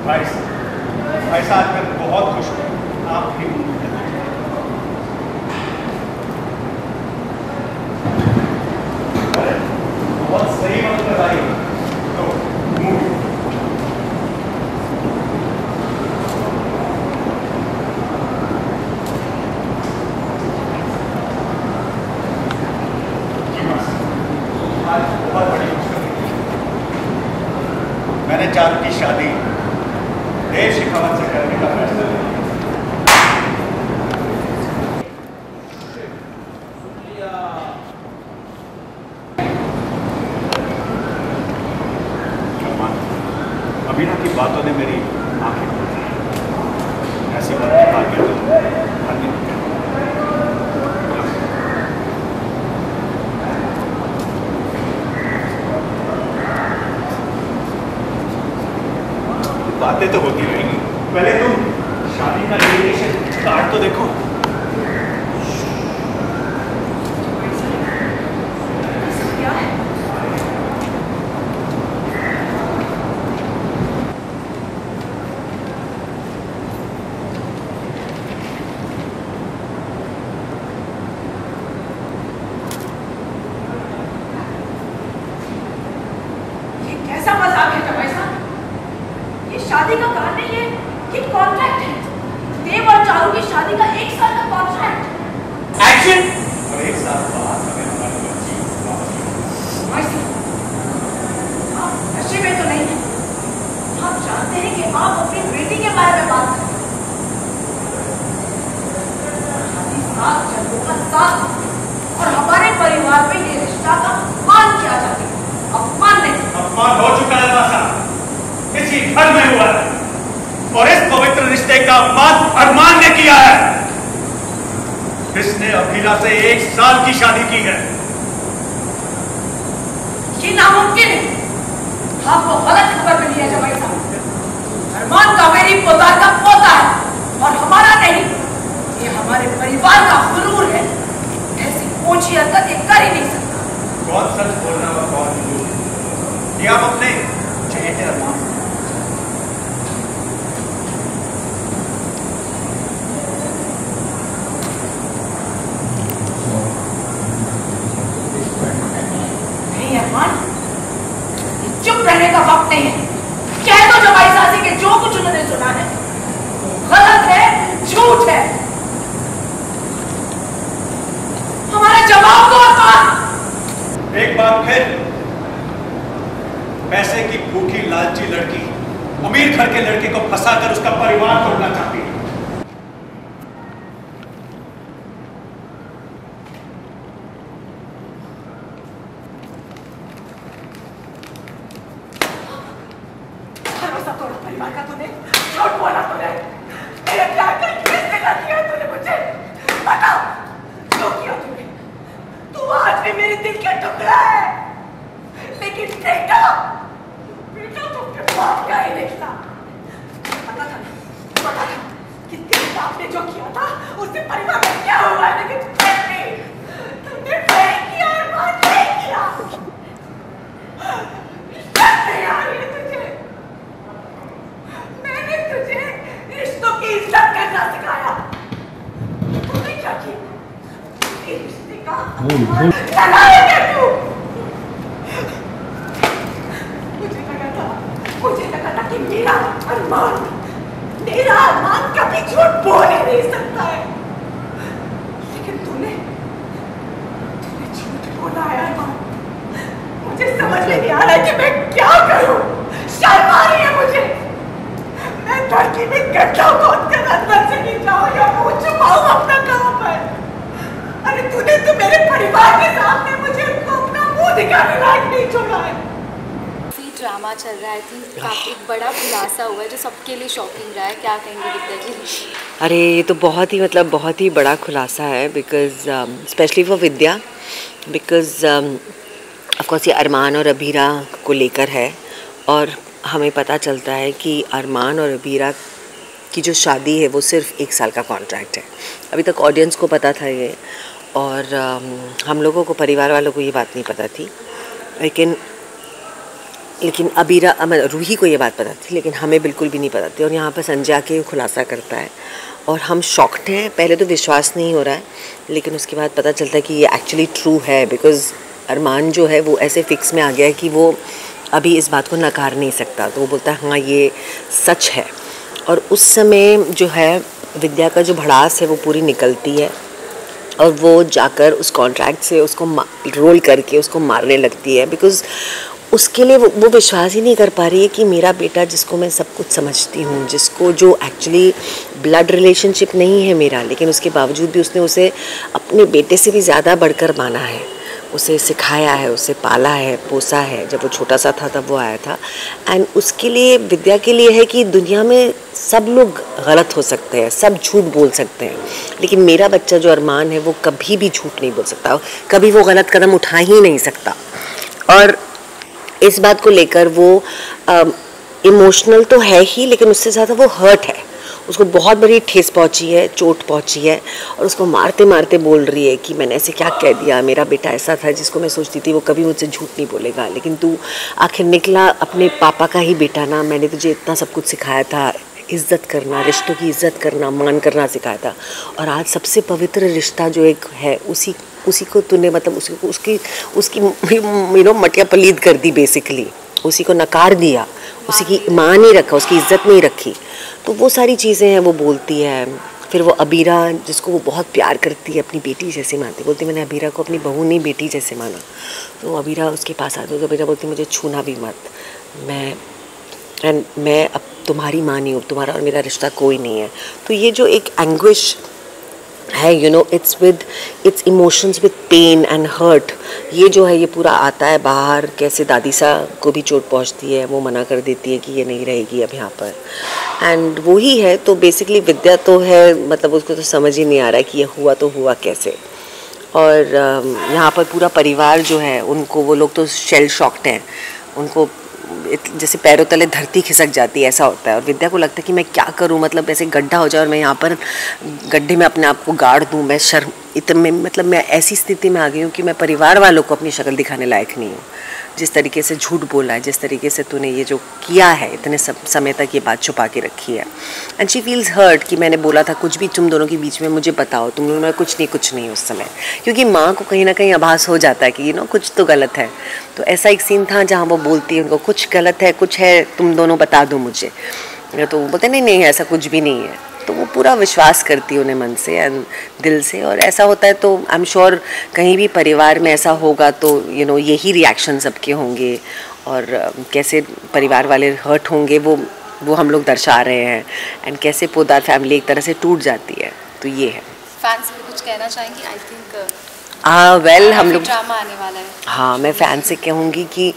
भाई साहब मैं बहुत खुश हूँ। आप भी बहुत सही वक्त पर आई। तो आज बहुत बड़ी खुशखबरी। मैंने चारू की शादी देव शेखावत से करने का फैसला लिया। अबीरा की बातों ने मेरी आंखें खोल दी। ऐसी बातें आगे तो हर दिन बातें तो होती रहेंगी। पहले तुम शादी का इन्विटेशन कार्ड तो देखो। शादी का कारण नहीं है, ये कॉन्ट्रैक्ट है। देव और चारू की शादी का 1 साल का कॉन्ट्रैक्ट। एक्शन। और 1 साल बाद हमें हमारी बच्ची आप नशे में तो नहीं है। आप जानते हैं कि आप अपनी बेटी के बारे में बात करें। शादी 7 जन्मों का साथ और हमारे परिवार में ये रिश्ता का मान किया जाता है, अपमान नहीं। अपमान हो चुका है मासा, किसी घर में हुआ है और इस पवित्र रिश्ते का अपमान अरमान ने किया है। इसने अबीरा से 1 साल की शादी की है। ये नामुमकिन है। आपको गलत खबर मिली है जवाई साहब। अरमान कावेरी पोदार का पोता है और हमारा नहीं। ये हमारे परिवार का गुरूर है। ऐसी ऊंची हरकत ये कर ही नहीं सकता। कौन सच बोल रहा है, कौन झूठ? ये आप अपने चहेते अरमान चुप रहने का वक्त नहीं है। कह दो जवाई सासी के जो कुछ उन्होंने सुना है गलत है, झूठ है। हमारा जवाब दो अरमान। एक बार फिर पैसे की भूखी लालची लड़की अमीर घर के लड़के को फंसाकर उसका परिवार तोड़ना चाहती है। परिवार का तूने झूठ बोला। तूने मेरे प्यार का किसने कर दिया? तूने मुझे बता क्यों किया तूने? तू आज भी मेरे दिल का टुकड़ा है, लेकिन बेटा तो अपने बाप का ही नहीं था। पता था कि तेरे बाप ने जो किया था उससे परिवार में क्या हुआ, लेकिन तुमने नहीं किया और बात नहीं किया। नहीं आ रही है तुझे। मैंने तुझे रिश्तों की इज्जत करना सिखाया। तूने क्या किया? रिश्ते का लगाया तू। मुझे लगा था कि मेरा अरमान कभी झूठ बोल ही नहीं सकता है, लेकिन तूने झूठ बोला है अरमान। मुझे समझ में नहीं आ रहा है कि मैं क्या करूं। शर्म आ रही है मुझे। मैं धरती में गड्ढा खोद कर अंदर से नहीं जाऊं या मुंह छुपाऊं अपना कहां पर। अरे तूने तो मेरे परिवार के सामने मुझे अपना मुंह दिखाने लायक नहीं छोड़ा है। ड्रामा चल रहा है, आई थिंक काफ़ी बड़ा खुलासा हुआ है जो सबके लिए शॉकिंग रहा है। क्या कहेंगे विद्या जी? अरे ये तो बहुत ही बड़ा खुलासा है, because specially for Vidya, because of course ये अरमान और अबीरा को लेकर है और हमें पता चलता है कि अरमान और अबीरा की जो शादी है वो सिर्फ 1 साल का कॉन्ट्रैक्ट है। अभी तक ऑडियंस को पता था ये, और हम लोगों को, परिवार वालों को ये बात नहीं पता थी, लेकिन लेकिन अबीरा रूही को ये बात पता थी, लेकिन हमें बिल्कुल भी नहीं पता थी। और यहाँ पर संजय आके खुलासा करता है और हम शॉक्ड हैं। पहले तो विश्वास नहीं हो रहा है, लेकिन उसके बाद पता चलता है कि ये एक्चुअली ट्रू है, बिकॉज़ अरमान जो है वो ऐसे फिक्स में आ गया है कि वो अभी इस बात को नकार नहीं सकता। तो वो बोलता है हाँ ये सच है। और उस समय जो है विद्या का जो भड़ास है वो पूरी निकलती है और वो जाकर उस कॉन्ट्रैक्ट से उसको रोल करके उसको मारने लगती है, बिकॉज़ उसके लिए वो विश्वास ही नहीं कर पा रही है कि मेरा बेटा, जिसको मैं सब कुछ समझती हूँ, जिसको जो एक्चुअली ब्लड रिलेशनशिप नहीं है मेरा, लेकिन उसके बावजूद भी उसने उसे अपने बेटे से भी ज़्यादा बढ़कर माना है, उसे सिखाया है, उसे पाला है, पोसा है। जब वो छोटा सा था तब वो आया था। एंड उसके लिए, विद्या के लिए है कि दुनिया में सब लोग गलत हो सकते हैं, सब झूठ बोल सकते हैं, लेकिन मेरा बच्चा जो अरमान है वो कभी भी झूठ नहीं बोल सकता, कभी वो गलत कदम उठा ही नहीं सकता। और इस बात को लेकर वो इमोशनल तो है ही, लेकिन उससे ज़्यादा वो हर्ट है। उसको बहुत बड़ी ठेस पहुंची है, चोट पहुंची है, और उसको मारते मारते बोल रही है कि मैंने ऐसे क्या कह दिया, मेरा बेटा ऐसा था जिसको मैं सोचती थी वो कभी मुझसे झूठ नहीं बोलेगा, लेकिन तू आखिर निकला अपने पापा का ही बेटा ना। मैंने तुझे इतना सब कुछ सिखाया था, इज़्ज़त करना, रिश्तों की इज़्ज़त करना, मान करना सिखाया था, और आज सबसे पवित्र रिश्ता जो एक है उसी को तूने मतलब उसकी मटिया पलीद कर दी, बेसिकली उसी को नकार दिया, उसी की ईमान नहीं रखा, उसकी इज़्ज़त नहीं रखी। तो वो सारी चीज़ें हैं वो बोलती है। फिर वो अबीरा, जिसको वो बहुत प्यार करती है, अपनी बेटी जैसे मानती, बोलती मैंने अबीरा को अपनी बहू नहीं बेटी जैसे माना। तो अबीरा उसके पास आती है, तो अबीरा बोलती मुझे छूना भी मत, मैं अब तुम्हारी माँ नहीं हूँ, तुम्हारा और मेरा रिश्ता कोई नहीं है। तो ये जो एक एंग्विश है, it's emotions with pain and hurt, ये जो है ये पूरा आता है बाहर। कैसे दादी सा को भी चोट पहुंचती है, वो मना कर देती है कि ये नहीं रहेगी अब यहाँ पर, एंड वही है। तो बेसिकली विद्या तो है, मतलब उसको तो समझ ही नहीं आ रहा है कि ये हुआ तो हुआ कैसे। और यहाँ पर पूरा परिवार जो है उनको, वो लोग तो शेल शॉक्ड हैं, उनको जैसे पैरों तले धरती खिसक जाती है, ऐसा होता है। और विद्या को लगता है कि मैं क्या करूं, मतलब ऐसे गड्ढा हो जाए और मैं यहाँ पर गड्ढे में अपने आप को गाड़ दूं। मैं मतलब मैं ऐसी स्थिति में आ गई हूँ कि मैं परिवार वालों को अपनी शक्ल दिखाने लायक नहीं हूँ। जिस तरीके से झूठ बोला है, जिस तरीके से तूने ये जो किया है, इतने समय तक ये बात छुपा के रखी है। एंड शी फील्स हर्ट कि मैंने बोला था कुछ भी तुम दोनों के बीच में, मुझे बताओ, तुम दोनों में कुछ नहीं उस समय, क्योंकि माँ को कहीं ना कहीं आभास हो जाता है कि कुछ तो गलत है। तो ऐसा एक सीन था जहाँ वो बोलती है उनको कुछ गलत है, कुछ है, तुम दोनों बता दो मुझे। तो वो बोलते नहीं ऐसा कुछ भी नहीं है। तो वो पूरा विश्वास करती है उन्हें मन से एंड दिल से। और ऐसा होता है तो आई एम श्योर कहीं भी परिवार में ऐसा होगा तो यही रिएक्शन सबके होंगे, और कैसे परिवार वाले हर्ट होंगे वो हम लोग दर्शा रहे हैं, एंड कैसे पोदार फैमिली एक तरह से टूट जाती है। तो ये है। फैंस भी कुछ कहना चाहेंगी? आई थिंक वेल हम लोग ड्रामा आने वाला है। हाँ, मैं फ़ैन से कहूँगी कि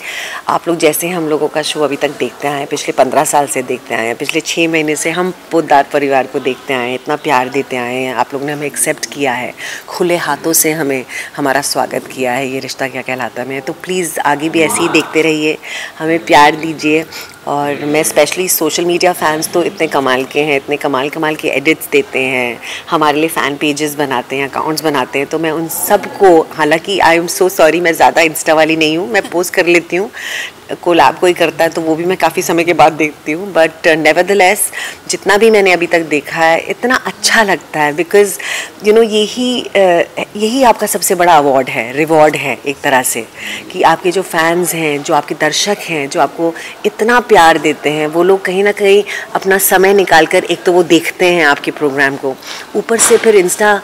आप लोग जैसे हम लोगों का शो अभी तक देखते आए हैं, पिछले 15 साल से देखते आए हैं, पिछले 6 महीने से हम पोद्दार परिवार को देखते आए हैं, इतना प्यार देते आए हैं, आप लोगों ने हमें एक्सेप्ट किया है, खुले हाथों से हमें हमारा स्वागत किया है ये रिश्ता क्या कहलाता है। तो प्लीज़ आगे भी ऐसे ही देखते रहिए, हमें प्यार दीजिए। और मैं स्पेशली सोशल मीडिया फ़ैन्स तो इतने कमाल के हैं, इतने कमाल के एडिट्स देते हैं, हमारे लिए फ़ैन पेजेस बनाते हैं, अकाउंट्स बनाते हैं। तो मैं उन सब को, हालांकि आई एम सो सॉरी, मैं ज़्यादा इंस्टा वाली नहीं हूँ, मैं पोस्ट कर लेती हूँ, कोलैब कोई करता है तो वो भी मैं काफ़ी समय के बाद देखती हूँ, बट नेवरदलेस जितना भी मैंने अभी तक देखा है इतना अच्छा लगता है, बिकॉज़ यही आपका सबसे बड़ा अवार्ड है, रिवॉर्ड है एक तरह से, कि आपके जो फैंस हैं, जो आपके दर्शक हैं, जो आपको इतना प्यार देते हैं, वो लोग कहीं ना कहीं अपना समय निकाल कर एक तो वो देखते हैं आपके प्रोग्राम को, ऊपर से फिर इंस्टा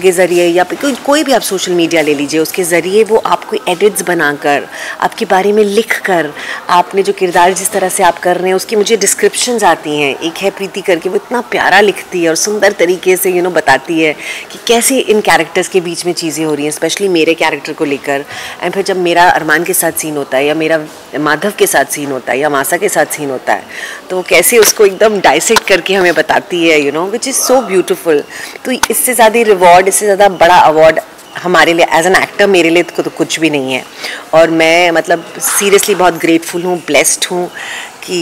के ज़रिए या कोई भी आप सोशल मीडिया ले लीजिए, उसके ज़रिए वो आपको एडिट्स बनाकर, आपके बारे में लिख कर, आपने जो किरदार जिस तरह से आप कर रहे हैं उसकी मुझे डिस्क्रिप्शंस आती हैं। एक है प्रीति करके, वो इतना प्यारा लिखती है और सुंदर तरीके से बताती है कि कैसे इन कैरेक्टर्स के बीच में चीज़ें हो रही हैं, स्पेशली मेरे कैरेक्टर को लेकर। एंड फिर जब मेरा अरमान के साथ सीन होता है या मेरा माधव के साथ सीन होता है या मासा के साथ सीन होता है, तो वो कैसे उसको एकदम डाइसेक्ट करके हमें बताती है, विच इज़ सो ब्यूटिफुल। तो इससे ज़्यादा रिवॉर्ड, इससे ज़्यादा बड़ा अवार्ड हमारे लिए एज एन एक्टर, मेरे लिए तो कुछ भी नहीं है। और मैं मतलब सीरियसली बहुत ग्रेटफुल हूँ, ब्लेस्ड हूँ कि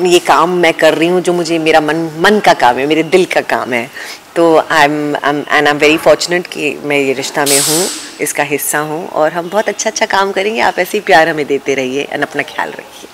ये काम मैं कर रही हूँ जो मुझे मेरा मन का काम है, मेरे दिल का काम है। तो आई एम वेरी फॉर्चुनेट कि मैं ये रिश्ता में हूँ, इसका हिस्सा हूँ, और हम बहुत अच्छा काम करेंगे। आप ऐसे ही प्यार हमें देते रहिए और अपना ख्याल रखिए।